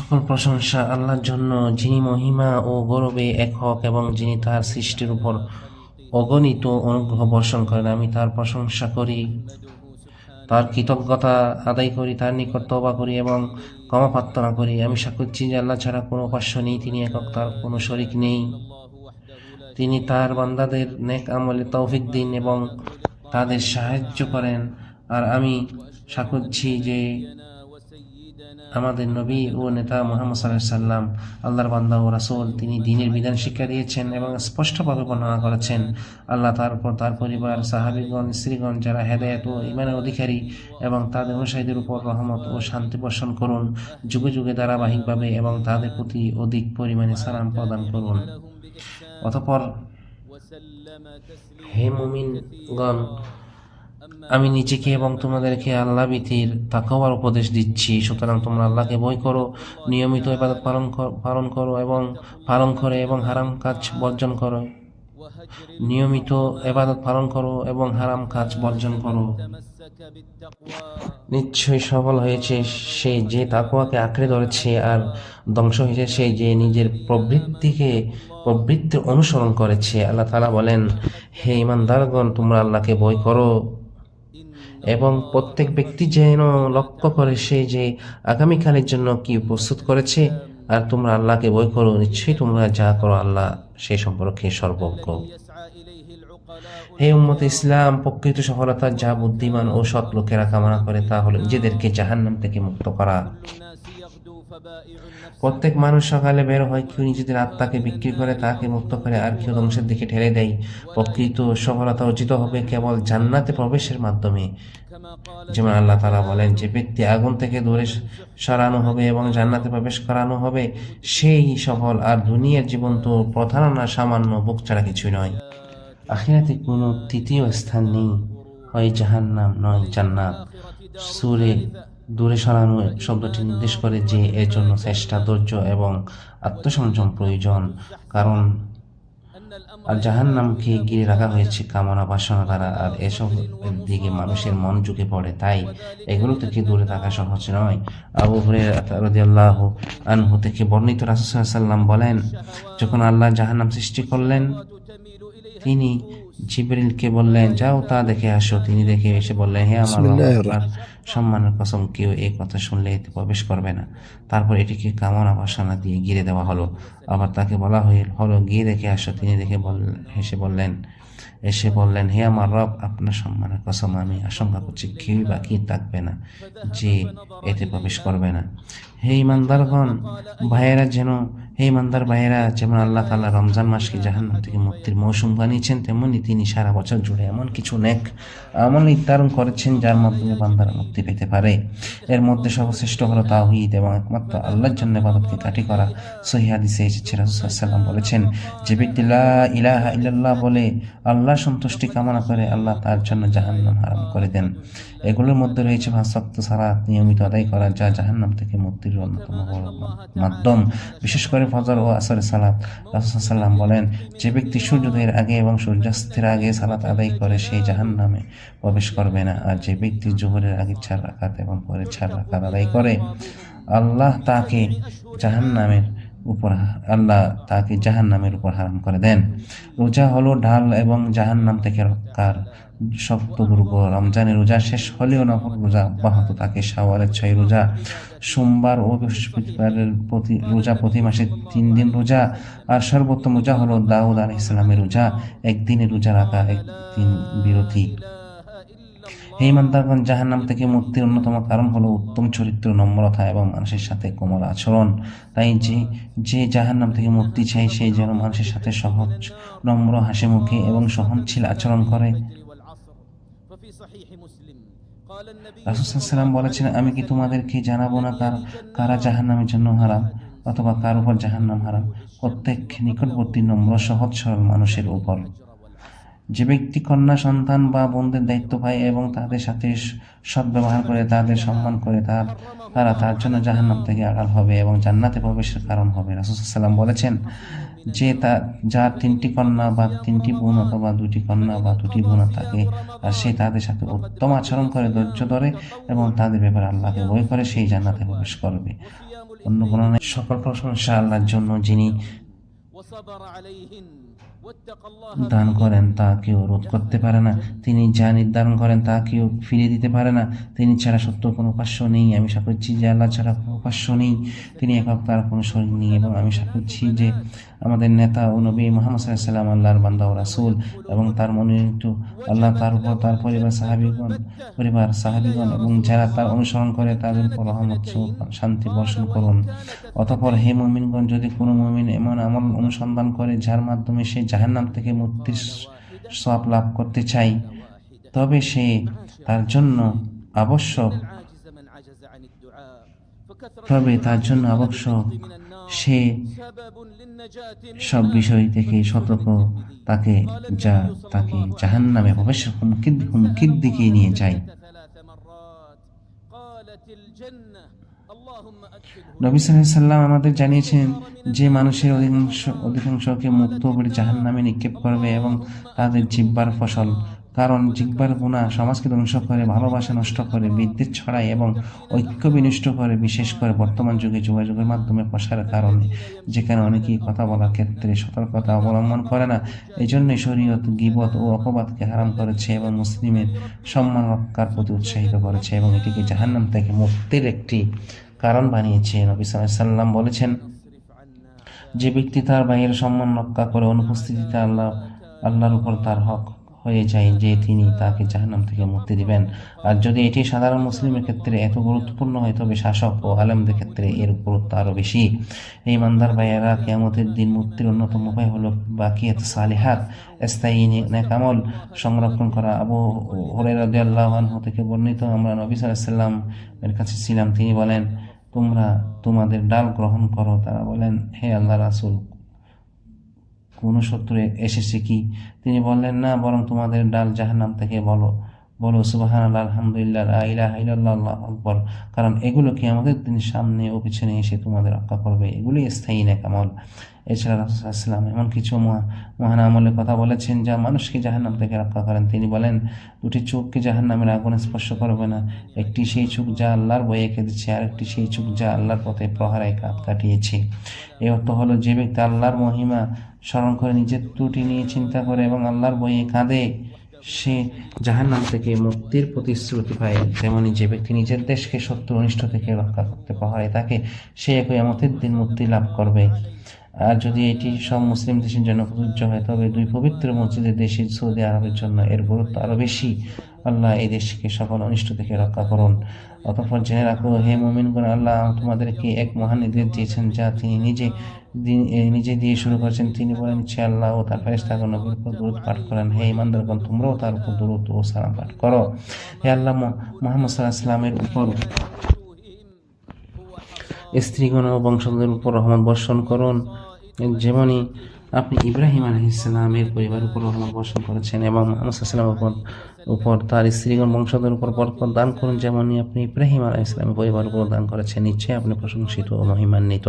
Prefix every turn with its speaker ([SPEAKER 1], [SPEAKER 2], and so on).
[SPEAKER 1] সকল প্রশংসা আল্লাহর জন্য, যিনি মহিমা ও গৌরবে একক এবং যিনি তার সৃষ্টির উপর অগণিত অনুগ্রহ বর্ষণ করেন। আমি তার প্রশংসা করি, তার কৃতজ্ঞতা আদায় করি, তার নিকট তওবা করি এবং ক্ষমা প্রার্থনা করি। আমি সাক্ষ্য দিচ্ছি যে আল্লাহ ছাড়া কোনো উপাস্য নেই, তিনি একক, তার কোনো শরিক নেই। তিনি তার বান্দাদের নেক আমলে তৌফিক দিন এবং তাদের সাহায্য করেন। আর আমি সাক্ষ্য দিচ্ছি যে আমাদের নবী ও নেতা মুহাম্মদ সাল্লাল্লাহু আলাইহি সাল্লাম আল্লাহর বান্দা ও রাসূল। তিনি দ্বীনের বিধান শিক্ষা দিয়েছেন এবং স্পষ্টভাবে বর্ণনা করেছেন। আল্লাহ তারপর তার পরিবার, সাহাবীগণ, স্ত্রীগণ যারা হেদায়েত ও ঈমানের অধিকারী এবং তাদের অনুসারীদের উপর রহমত ও শান্তি বর্ষণ করুন যুগে যুগে ধারাবাহিকভাবে এবং তাদের প্রতি অধিক পরিমাণে সালাম প্রদান করুন। অতঃপর হে মুমিনগণ, আমি নিজেকে এবং তোমাদেরকে আল্লাহ ভীতির তাকওয়ার উপদেশ দিচ্ছি। সুতরাং তোমরা আল্লাহকে ভয় করো, নিয়মিত ইবাদত পালন করে এবং হারাম কাজ বর্জন করো। নিয়মিত ইবাদত পালন করো এবং হারাম কাজ বর্জন করো। নিশ্চয়ই সফল হয়েছে সে যে তাকওয়াকে আঁকড়ে ধরেছে, আর ধ্বংস হয়েছে সে যে নিজের প্রবৃত্তির অনুসরণ করেছে। আল্লাহ তাআলা বলেন, হে ঈমানদারগণ, তোমরা আল্লাহকে ভয় করো এবং প্রত্যেক ব্যক্তি যেন লক্ষ্য করে সে যে আগামীকালের জন্য কি প্রস্তুত করেছে, আর তোমরা আল্লাহকে ভয় করো, নিশ্চয়ই তোমরা যা করো আল্লাহ সে সম্পর্কে সর্বজ্ঞ। হে উম্মত ইসলাম, প্রকৃত সফলতা যা বুদ্ধিমান ও সৎ লোকেরা কামনা করে তা হলো নিজেদেরকে জাহান্নাম থেকে মুক্ত করা। প্রত্যেক মানুষ সকালে বের হয়, কেউ নিজেদের আত্মাকে বিক্রি করে তাকে মুক্ত করে, আর কেউ ধ্বংসের দিকে ঠেলে দেয়। প্রকৃত সফলতা অর্জিত হবে কেবল জান্নাতে প্রবেশের মাধ্যমে। যেমন আল্লাহ তাআলা বলেন, যে ব্যক্তি আগুন থেকে দূরে সরানো হবে এবং জান্নাতে প্রবেশ করানো হবে সেই সফল। আর দুনিয়ার জীবন তো প্রতারণা, সামান্য বুক ছাড়া কিছুই নয়। আখিরাতে কোনো তৃতীয় স্থান নেই, হয় জাহান্নাম নয় জান্নাত। সূরা দূরে সরানো শব্দটি নির্দেশ করে যে এর জন্য চেষ্টা, ধৈর্য এবং আত্মসংযম প্রয়োজন। কারণ আর জাহান্নামকে ঘিরে রাখা হয়েছে কামনা বাসনা দ্বারা, আর এসব দিকে মানুষের মন ঝুঁকে পড়ে, তাই এগুলো থেকে দূরে থাকা সহজ নয়। আবু হুরায়রা রাদিয়াল্লাহু আনহু থেকে বর্ণিত, রাসূল সাল্লাল্লাহু আলাইহি ওয়াসাল্লাম বলেন, যখন আল্লাহ জাহান্নাম সৃষ্টি করলেন তিনি জিবরিলকে বললেন, যাও তা দেখে আসো। তিনি দেখে এসে বললেন, হে আমার রব, সম্মানের কসম, কেউ এই কথা শুনলে এতে প্রবেশ করবে না। তারপর এটিকে কামনা বাসনা দিয়ে ঘিরে দেওয়া হলো। আবার তাকে বলা হলো, গিয়ে দেখে আসো। তিনি দেখে এসে বললেন, হে আমার রব, আপনার সম্মানের কসম, আমি আশঙ্কা করছি কেউই বাকি থাকবে না যে এতে প্রবেশ করবে না। হে ইমানদার ভাইয়েরা, যেমন আল্লাহ তাআলা রমজান মাসকে জাহান্নাম থেকে মুক্তির মৌসুম বানিয়েছেন, তেমনি তিনি সারা বছর জুড়ে এমন কিছু নেক আমল নির্ধারণ করেছেন যার মাধ্যমে বান্দারা মুক্তি পেতে পারে। এর মধ্যে সর্বশ্রেষ্ঠ হলো তাওহীদ এবং একমাত্র আল্লাহর জন্য ইবাদতকে কাঠি করা। সহিহ হাদিসে এসেছে, রাসূল সাল্লাল্লাহু আলাইহি ওয়াসাল্লাম বলেছেন, যে ব্যক্তি লা ইলাহা ইল্লাল্লাহ বলে আল্লাহর সন্তুষ্টি কামনা করে, আল্লাহ তার জন্য জাহান্নাম হারাম করে দেন। এগুলোর মধ্যে রয়েছে 5 ওয়াক্ত সালাত নিয়মিত আদায় করা, যা জাহান্নাম থেকে মুক্তির অন্যতম বড় মাধ্যম, বিশেষ করে ফজর ও আসরের সালাত। রাসূল সাল্লাল্লাহু আলাইহি ওয়াসাল্লাম বলেন, যে ব্যক্তি সূর্যোদয়ের আগে এবং সূর্যাস্তের আগে সালাত আদায় করে সে জাহান্নামে প্রবেশ করবে না। আর যে ব্যক্তি যোহরের আগে 4 রাকাত এবং পরে 4 রাকাত আদায় করে, আল্লাহ তাকে জাহান্নামের উপর হারাম করে দেন। রোজা হলো ঢাল এবং জাহান্নাম থেকে রক্ষার শক্ত দুর্গ। রমজানের রোজা শেষ হলেও নফল রোজা অব্যাহত থাকে। শাওয়ালের 6 রোজা, সোমবার ও বৃহস্পতিবারের রোজা, প্রতি মাসে 3 দিন রোজা। আর সর্বোত্তম রোজা হলো দাউদ আলাইহিস সালামের রোজা, একদিনে রোজা রাখা, একদিন বিরতি। হে ইমানদারগণ, জাহান্নাম থেকে মুক্তির অন্যতম কারণ হলো উত্তম চরিত্র, নম্রতা এবং মানুষের সাথে কোমল আচরণ। তাই যে জাহান্নাম থেকে মুক্তি চায় সে যেন মানুষের সাথে সহজ, নম্র, হাসিমুখে এবং সহনশীল আচরণ করে। রাসূল সাল্লাল্লাহু আলাইহি ওয়াসাল্লাম বলেছেন, আমি কি তোমাদেরকে জানাবো না কারা জাহান্নামের জন্য হারাম, অথবা কার উপর জাহান্নাম হারাম? প্রত্যেক নিকটবর্তী নম্র, সহজ সরল মানুষের উপর। যে ব্যক্তি কন্যা সন্তান বা বোনদের দায়িত্ব পায় এবং তাদের সাথে সদ্ব্যবহার করে, তাদের সম্মান করে, তারা তার জন্য জাহান্নাম থেকে আড়াল হবে এবং জান্নাতে প্রবেশের কারণ হবে। রাসূল সাল্লাল্লাহু আলাইহি ওয়াসাল্লাম বলেছেন, যে যার 3টি কন্যা বা 3টি বোন অথবা 2টি কন্যা বা 2টি বোন থাকে, আর সে তাদের সাথে উত্তম আচরণ করে, ধৈর্য ধরে এবং তাদের ব্যাপারে আল্লাহকে ভয় করে, সেই জান্নাতে প্রবেশ করবে। অন্য কোনো নাই। সকল প্রশংসা আল্লাহর জন্য, যিনি দান করেন তা কেউ রোধ করতে পারে না, তিনি যা নির্ধারণ করেন তা কেউ ফিরিয়ে দিতে পারে না। তিনি ছাড়া সত্য কোনো উপাস্য নেই। আমি সাক্ষ্য দিচ্ছি যে আল্লাহ ছাড়া কোনো উপাস্য নেই, তিনি একক, তার কোনো শরীক নেই। এবং আমি সাক্ষ্য দিচ্ছি যে আমাদের নেতা ও নবী মুহাম্মদ সাল্লাল্লাহু আলাইহি ওয়াসাল্লাম আল্লাহর বান্দা ও রাসূল এবং তার মনোনীত। আল্লাহ তার উপর, তার পরিবার সাহাবীগণ এবং যারা তার অনুসরণ করে তাদের উপর রহমত ও শান্তি বর্ষণ করুন। অতঃপর হে মুমিনগণ, যদি কোনো মুমিন এমন আমল অনুসন্ধান করে যার মাধ্যমে সে জাহান্নাম থেকে মুক্তির সওয়াব লাভ করতে চায়, তবে তার জন্য আবশ্যক সে সব বিষয় থেকে সতর্ক তাকে জাহান্নামে প্রবেশের হুমকির দিকে নিয়ে যায়। নবী সাল্লাল্লাহু আলাইহি ওয়াসাল্লাম আমাদের জানিয়েছেন যে মানুষের অধিকাংশকে মুক্ত করে জাহান্নামে নিক্ষেপ করবে এবং তাদের জিহ্বার ফসল, কারণ জিহ্বার গুনাহ সমাজকে ধ্বংস করে, ভালোবাসা নষ্ট করে, বিদ্বেষ ছড়ায় এবং ঐক্য বিনষ্ট করে, বিশেষ করে বর্তমান যুগে যোগাযোগের মাধ্যমে প্রসারের কারণে, যেখানে অনেকেই কথা বলার ক্ষেত্রে সতর্কতা অবলম্বন করে না। এই জন্যই শরীয়ত গীবত ও অপবাদকে হারাম করেছে এবং মুসলিমের সম্মান রক্ষার প্রতি উৎসাহিত করেছে এবং এটিকে জাহান্নাম থেকে মুক্তির একটি কারণ বানিয়েছে। নবী সাল্লাল্লাহু আলাইহি ওয়াসাল্লাম বলেছেন, যে ব্যক্তি তার ভাইয়ের সম্মান রক্ষা করে অনুপস্থিতিতে আল্লাহর উপর তার হক হয়ে যায় যে তিনি তাকে জাহান্নাম থেকে মুক্তি দিবেন। আর যদি এটি সাধারণ মুসলিমের ক্ষেত্রে এত গুরুত্বপূর্ণ হয়, তবে শাসক ও আলেমদের ক্ষেত্রে এর গুরুত্ব আরো বেশি। এই ইমানদার ভাইয়েরা, কিয়ামতের দিন মুক্তির অন্যতম উপায় হলো বাকিয়াত সালিহাত, স্থায়ী নেক আমল সংরক্ষণ করা। আবু হুরায়রা রাদিয়াল্লাহু আনহু থেকে বর্ণিত, আমরা নবী সাল্লাল্লাহু আলাইহি ওয়াসাল্লাম এর কাছে ছিলাম, তিনি বলেন, তোমরা তোমাদের ডাল গ্রহণ করো। তারা বলেন, হে আল্লাহর রাসূল, কোন শত্রু এসেছে কি? তিনি বললেন, না, বরং তোমাদের ডাল জাহান্নাম থেকে। বলো সুবহানাল্লাহ, আলহামদুলিল্লাহ, লা ইলাহা ইল্লাল্লাহ, আল্লাহু আকবার, কারণ এগুলো কিয়ামতের দিন সামনে ও পিছনে এসে তোমাদের রক্ষা করবে। এগুলি স্থায়ী নেক আমল। এছাড়া রাসূল সাল্লাল্লাহু আলাইহি ওয়াসাল্লাম এমন কিছু মহান আমলের কথা বলেছেন যা মানুষকে জাহান্নাম থেকে রক্ষা করেন। তিনি বলেন, দুটি চোখকে জাহান্নামের আগুনে স্পর্শ করবে না। একটি সেই চোখ যা আল্লাহর ভয়ে কেঁদেছে, আর একটি সেই চোখ যা আল্লাহর পথে প্রহারায় কাঁধ কাটিয়েছে। এর অর্থ হলো, যে ব্যক্তি আল্লাহর মহিমা স্মরণ করে, নিজের ত্রুটি নিয়ে চিন্তা করে এবং আল্লাহর ভয়ে কাঁদে, সে জাহান্নাম থেকে মুক্তির প্রতিশ্রুতি পায়। তেমনি যে ব্যক্তি নিজের দেশকে শত্রু অনিষ্ট থেকে রক্ষা করতে পারে, তাকে সে কিয়ামতের দিন মুক্তি লাভ করবে। আর যদি এটি সব মুসলিম দেশের জন্য প্রযোজ্য হয়, তবে দুই পবিত্র মসজিদের দেশ সৌদি আরবের জন্য এর গুরুত্ব আরো বেশি। আল্লাহ এই দেশকে সকল অনিষ্ট থেকে রক্ষা করুন। অতঃপর জেনে রাখো, হে মুমিনগণ, আল্লাহ তোমাদেরকে এক মহান নির্দেশ দিয়েছেন যা তিনি নিজে দিয়ে শুরু করেছেন। তিনি বলেন, নিশ্চয়ই আল্লাহ ও তার ফেরেশতাগণ নবীর উপর দরুদ পাঠ করেন। হে ঈমানদারগণ, তোমরাও তার উপর দরুদ ও সালাম পাঠ করো। হে আল্লাহ মুহাম্মদ সাল্লাল্লাহু আলাইহি ওয়াসাল্লামের উপর, স্ত্রীগণ ও বংশধরদের উপর রহমত বর্ষণ করুন, যেমনি আপনি ইব্রাহিম আলাইহিস সালামের পরিবারের উপর রহমত বর্ষণ করেছেন, এবং মুহাম্মদ সাল্লাল্লাহু আলাইহি ওয়াসাল্লামের উপর তার স্ত্রীগণ বংশধরের উপর বরকত দান করুন, যেমনি আপনি ইব্রাহিম আলাইহিস সালামের পরিবারের উপর দান করেছেন। নিশ্চয়ই আপনি প্রশংসিত ও মহিমান্বিত।